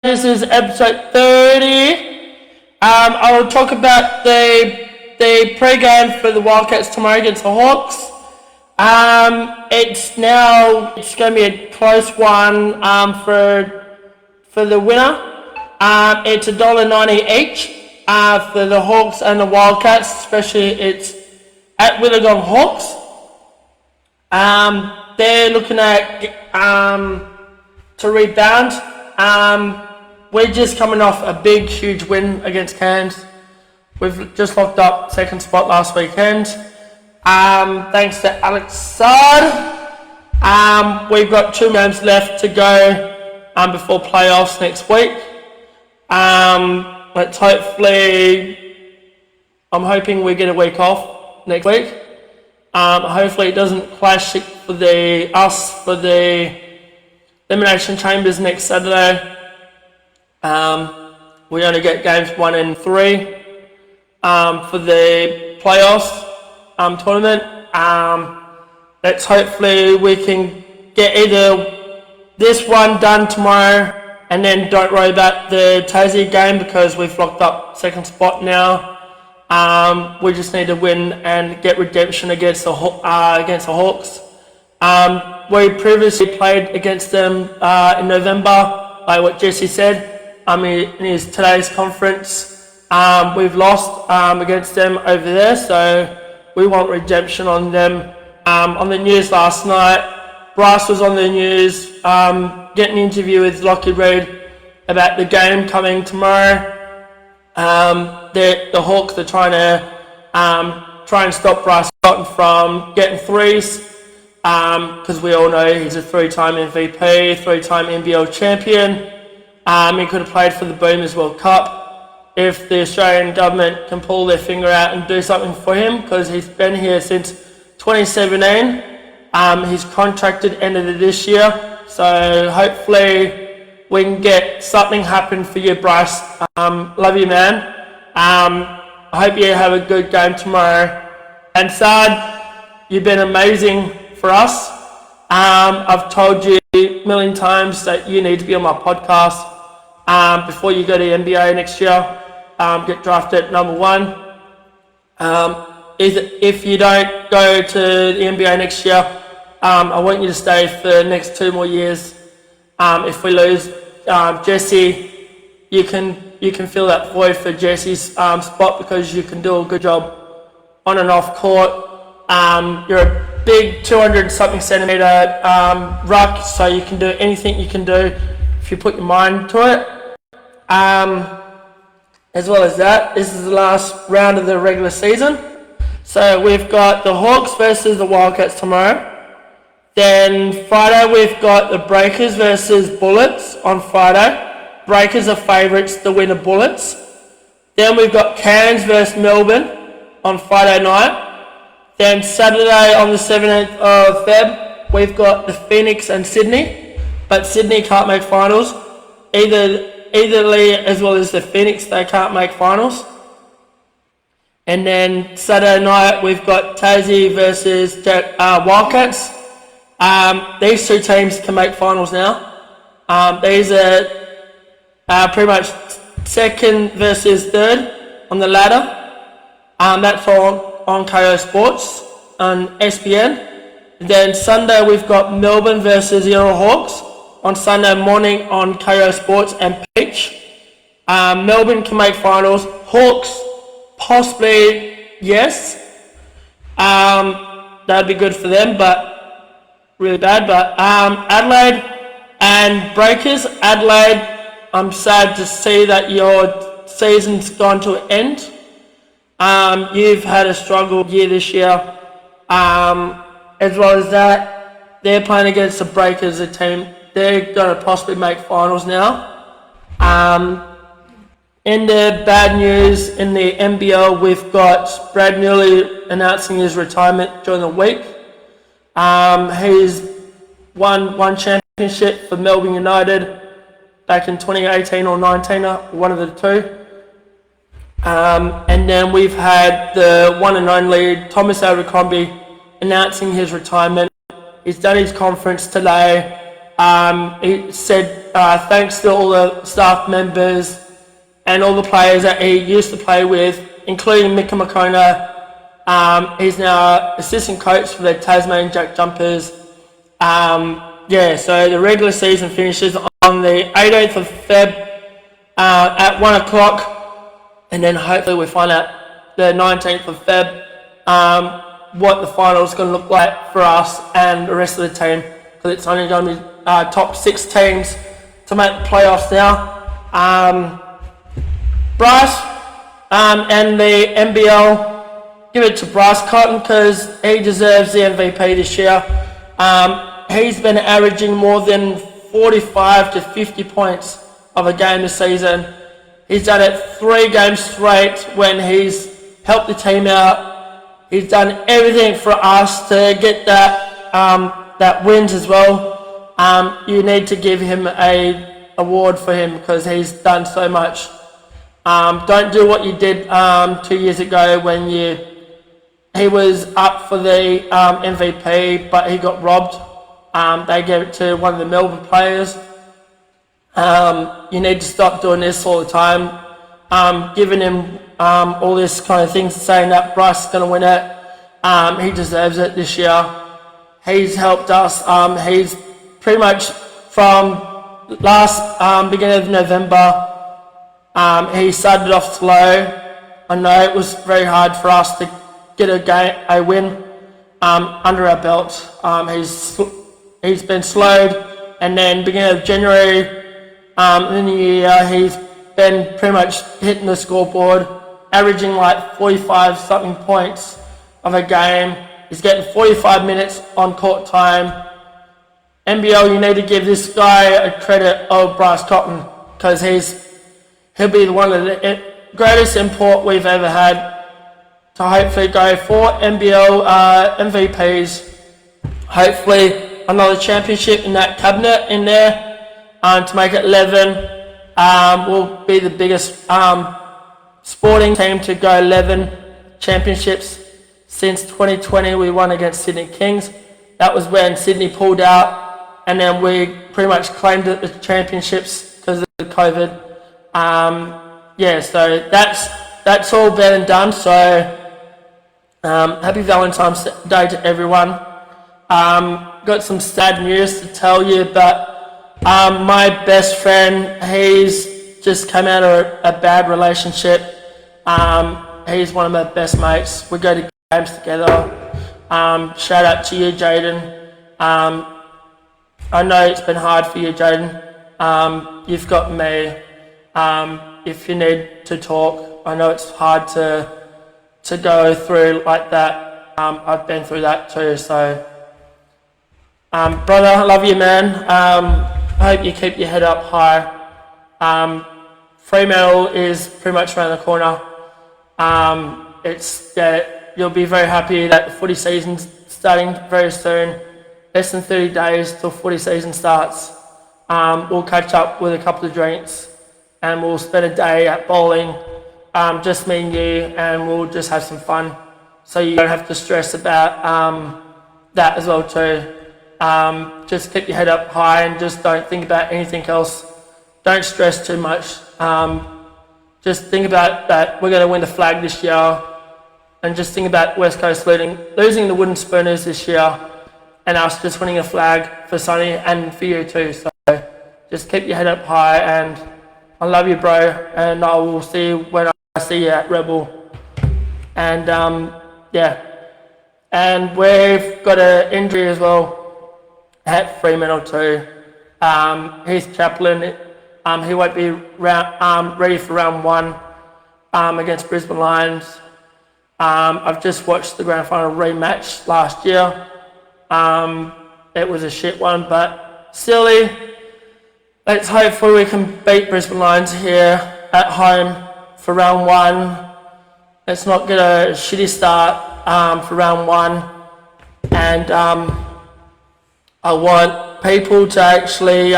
This is episode 30. I will talk about the pre-game for the Wildcats tomorrow against the Hawks. It's going to be a close one for the winner. It's $1.90 each for the Hawks and the Wildcats, especially it's at Wollongong Hawks. They're looking at to rebound. We're just coming off a big, huge win against Cairns. We've just locked up second spot last weekend. Thanks to Alex Sard. We've got 2 games left to go before playoffs next week. Let's I'm hoping we get a week off next week. Hopefully it doesn't clash for the Elimination Chambers next Saturday. We only get games 1 and 3 for the playoffs tournament. Let's hopefully we can get either this one done tomorrow and then don't worry about the Tassie game because we've locked up second spot now. We just need to win and get redemption against the Hawks. We previously played against them in November, like what Jesse said. In his today's conference, we've lost against them over there, so we want redemption on them. On the news last night, Bryce was on the news getting an interview with Lockie Reid about the game coming tomorrow. The Hawks are trying to stop Bryce Cotton from getting threes because we all know he's a 3-time MVP, 3-time NBL champion. He could have played for the Boomers World Cup if the Australian government can pull their finger out and do something for him because he's been here since 2017. He's contracted ended this year, so hopefully we can get something happen for you, Bryce. Love you, man. I hope you have a good game tomorrow. And Saad, you've been amazing for us. I've told you a million times that you need to be on my podcast before you go to the NBA next year. Get drafted number 1. If you don't go to the NBA next year, I want you to stay for the next 2 more years. If we lose Jesse, you can fill that void for Jesse's spot because you can do a good job on and off court. You're a big 200-something centimetre ruck, so you can do anything you can do if you put your mind to it. As well as that, this is the last round of the regular season. So we've got the Hawks versus the Wildcats tomorrow. Then Friday we've got the Breakers versus Bullets on Friday. Breakers are favourites to win the Bullets. Then we've got Cairns versus Melbourne on Friday night. Then Saturday on the 17th of Feb, we've got the Phoenix and Sydney. But Sydney can't make finals. Eitherly as well as the Phoenix, they can't make finals. And then Saturday night, we've got Tassie versus Wildcats. These 2 teams can make finals now. These are pretty much second versus third on the ladder. That's all on KO Sports on SPN. Then Sunday we've got Melbourne versus Euro Hawks on Sunday morning on KO Sports and Peach. Melbourne can make finals. Hawks possibly yes. That'd be good for them, but really bad. But Adelaide and Breakers. Adelaide, I'm sad to see that your season's gone to an end. You've had a struggle year this year. As well as that, they're playing against the Breakers, a team. They're going to possibly make finals now. In the bad news in the NBL, we've got Brad Newley announcing his retirement during the week. He's won championship for Melbourne United back in 2018 or 19, one of the 2. And then we've had the one and only Thomas Abercrombie announcing his retirement. He's done his conference today. He said thanks to all the staff members and all the players that he used to play with, including Mika Makona. He's now assistant coach for the Tasmanian Jack Jumpers. So the regular season finishes on the 18th of Feb at 1 o'clock, and then hopefully we find out the 19th of Feb what the final is going to look like for us and the rest of the team, because it's only going to be top 6 teams to make the playoffs now. Bryce and the NBL, give it to Bryce Cotton because he deserves the MVP this year. He's been averaging more than 45 to 50 points of a game this season. He's done it 3 games straight when he's helped the team out. He's done everything for us to get that wins as well. You need to give him a award for him because he's done so much. Don't do what you did 2 years ago when he was up for the MVP, but he got robbed. They gave it to one of the Melbourne players. You need to stop doing this all the time. Giving him all this kind of things, saying that Bryce is going to win it. He deserves it this year. He's helped us. He's pretty much from last beginning of November. He started off slow. I know it was very hard for us to get a win under our belt. He's been slowed, and then beginning of January in the year, he's been pretty much hitting the scoreboard, averaging like 45 something points of a game. He's getting 45 minutes on court time. NBL, you need to give this guy a credit of Bryce Cotton because he'll be one of the greatest import we've ever had to hopefully go 4 NBL MVPs. Hopefully another championship in that cabinet in there to make it 11. We'll be the biggest sporting team to go 11 championships since 2020. We won against Sydney Kings. That was when Sydney pulled out, and then we pretty much claimed it the championships because of the COVID. So that's all been and done. So happy Valentine's Day to everyone. Got some sad news to tell you, but my best friend, he's just come out of a bad relationship. He's one of my best mates. We go to games together. Shout out to you, Jaden. I know it's been hard for you, Jaden. You've got me. If you need to talk, I know it's hard to go through like that. I've been through that too. So, brother, I love you, man. I hope you keep your head up high. Fremantle is pretty much around the corner. You'll be very happy that the footy season's starting very soon. Less than 30 days till footy season starts. We'll catch up with a couple of drinks and we'll spend a day at bowling, just me and you, and we'll just have some fun. So you don't have to stress about that as well too. Just keep your head up high and just don't think about anything else. Don't stress too much. Just think about that we're going to win the flag this year, and just think about West Coast losing the wooden spooners this year, and us just winning a flag for Sonny and for you too. So just keep your head up high, and I love you, bro, and I will see you when I see you at Rebel. And and we've got an injury as well at Fremantle too. Heath Chaplin, he won't be ready for round 1 against Brisbane Lions. I've just watched the grand final rematch last year. It was a shit one, but silly. Let's hopefully we can beat Brisbane Lions here at home for round 1. Let's not get a shitty start for round 1. And I want people to actually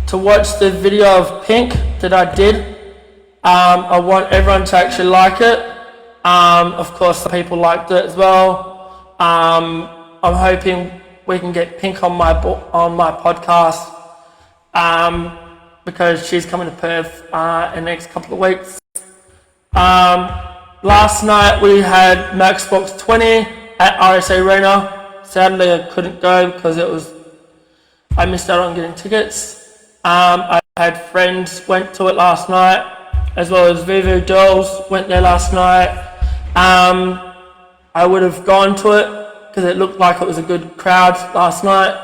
to watch the video of Pink that I did. I want everyone to actually like it. Of course, the people liked it as well. I'm hoping we can get Pink on my podcast, because she's coming to Perth in the next couple of weeks. Last night we had Maxbox 20 at RSA Arena. Sadly, I couldn't go because I missed out on getting tickets. I had friends went to it last night, as well as Vivu Dolls went there last night. I would have gone to it because it looked like it was a good crowd last night.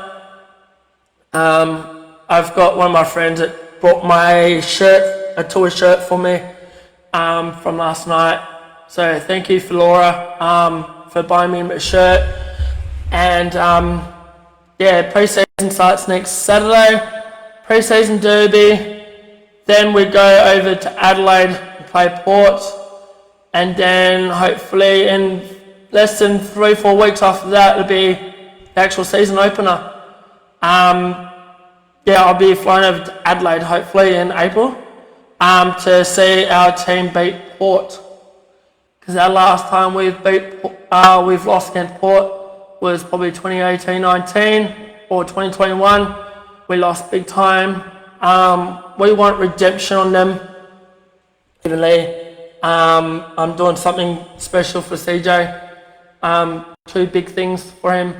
I've got one of my friends that brought my shirt, a tour shirt for me from last night. So thank you for Laura for buying me a shirt. And pre-season starts next Saturday. Pre-season derby. Then we go over to Adelaide and play Port. And then hopefully in less than 3-4 weeks after that, it'll be the actual season opener. I'll be flying over to Adelaide hopefully in April to see our team beat Port. Because our last time we've lost against Port was probably 2018-19 or 2021. We lost big time. We want redemption on them. Evenly. I'm doing something special for CJ. 2 big things for him.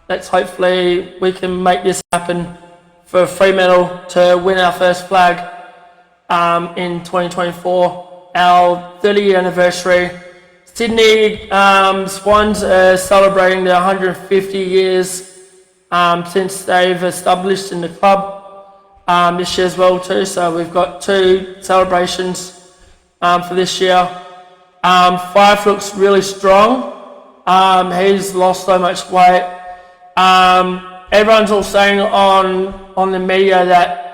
Let's hopefully we can make this happen for Fremantle to win our first flag in 2024. Our 30th anniversary. Sydney Swans are celebrating their 150 years since they've established in the club this year as well too. So we've got 2 celebrations for this year. Fife looks really strong. He's lost so much weight. Everyone's all saying on the media that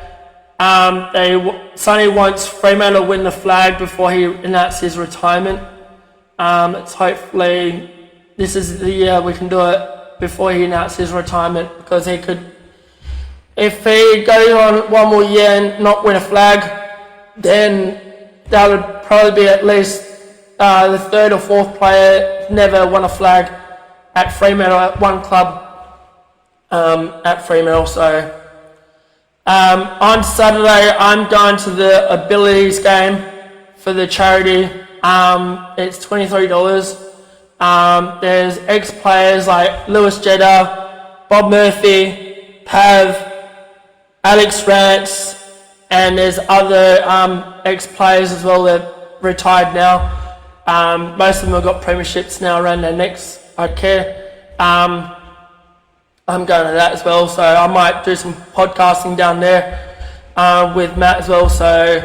Sonny wants Fremantle to win the flag before he announces his retirement. It's hopefully this is the year we can do it before he announces his retirement, because he could, if he goes on one more year and not win a flag, then that would probably be at least the 3rd or 4th player never won a flag at Fremantle, at one club at Fremantle. So on Saturday I'm going to the Abilities game for the charity. It's $23. There's ex-players like Lewis Jetta, Bob Murphy, Pav, Alex Rance, and there's other ex-players as well that retired now. Most of them have got premierships now around their necks. I care. I'm going to that as well, so I might do some podcasting down there with Matt as well. So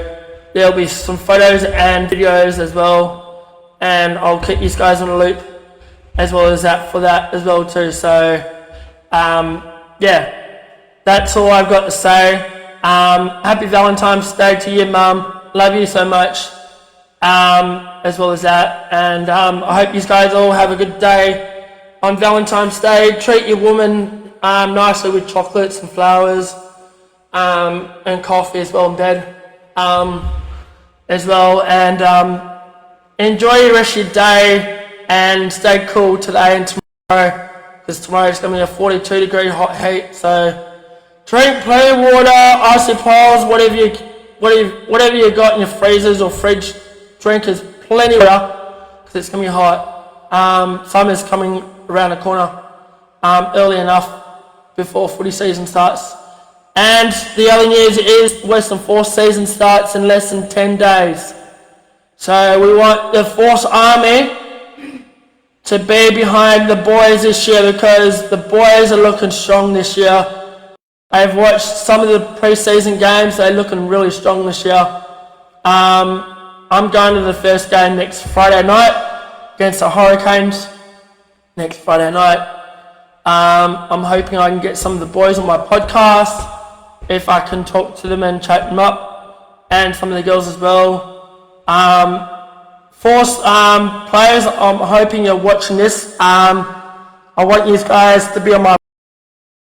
there'll be some photos and videos as well, and I'll keep you guys on the loop as well as that for that as well too. So that's all I've got to say. Happy Valentine's Day to you, Mum. Love you so much. As well as that, and I hope you guys all have a good day on Valentine's Day. Treat your woman nicely with chocolates and flowers and coffee as well in bed as well, and enjoy the rest of your day and stay cool today and tomorrow, because tomorrow is going to be a 42-degree hot heat. So drink plenty of water, icy piles, whatever you got in your freezers or fridge. Drink as plenty of water because it's going to be hot. Summer's coming around the corner early enough before footy season starts. And the other news is Western Force season starts in less than 10 days. So we want the Force Army to be behind the boys this year, because the boys are looking strong this year. I've watched some of the pre-season games. They're looking really strong this year. I'm going to the first game next Friday night against the Hurricanes. Next Friday night. I'm hoping I can get some of the boys on my podcast, if I can talk to them and chat them up, and some of the girls as well. Force players, I'm hoping you're watching this. I want you guys to be on my